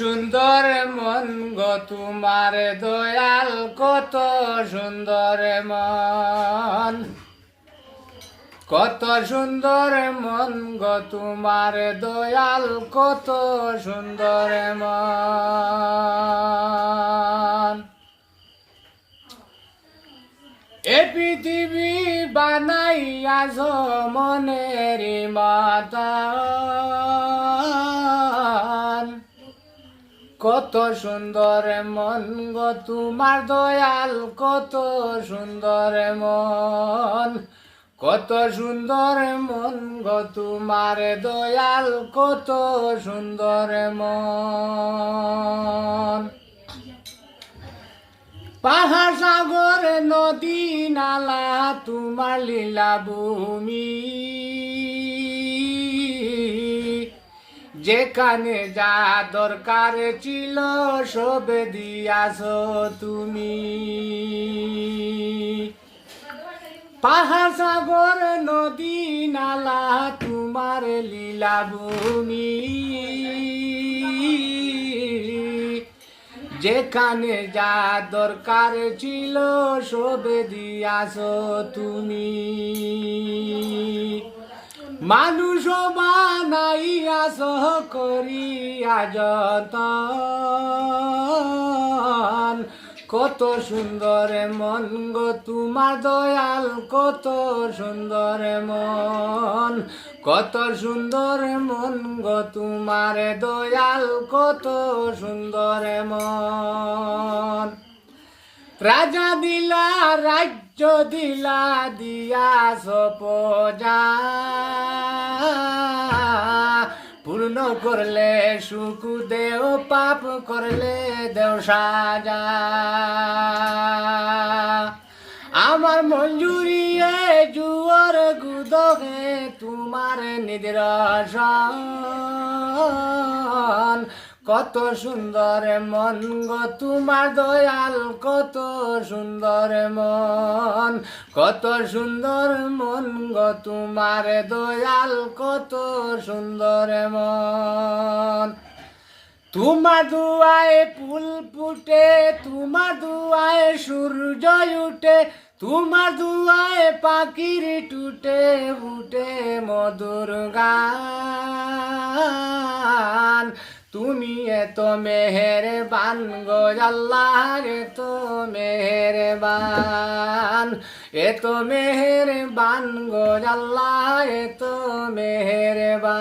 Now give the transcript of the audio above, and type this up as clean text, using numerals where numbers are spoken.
সুন্দর মন গো তোমার দয়াল, কত সুন্দর মন, কত সুন্দর মন গো তোমার দয়াল, কত সুন্দর মন। এ পৃথিবী বানাইয়াছ মনের মতন, কত সুন্দর মন গো তোমার দয়াল, কত সুন্দর মন, কত সুন্দর মন গো তোমার দয়াল, কত সুন্দর মন। পাহাড় সাগর নদী নালা তোমার লীলা ভূমি, যেখানে যা দরকার ছিল সব দিয়াছ তুমি। পাহাড় সাগর নদী নালা তোমার লীলা ভূমি, যেখানে যা দরকার ছিল সব দিয়াছ তুমি। মানুষ বানাইয়াছ করিয়া যতন, কত সুন্দর মন গো তোমার দয়াল, কত সুন্দর মন, কত সুন্দর মন গো তোমার দয়াল, কত সুন্দর মন। রাজা দিলা রাজ্য দিলা দিয়াছ প্রজা, পূর্ণ করলে সুখ দেও, পাপ করলে দেও সাজা। আমার মঞ্জুরিয়ে জুয়ার গুদে তোমার নিদর্শন, কত সুন্দর মন গো তোমার দয়াল, কত সুন্দর মন, কত সুন্দর মন গো তোমার দয়াল, কত সুন্দর মন। তোমার দুয়ায় ফুল ফুটে, তোমার দুয়ায় সূর্য উঠে, তোমার দুয়ায় পাখির টুটে উঠে মধুর গান। তুমি এত মেহেরবান গো আল্লাহ, এত মেহেরবান, এত মেহেরবান গো আল্লাহ, এত মেহেরবান।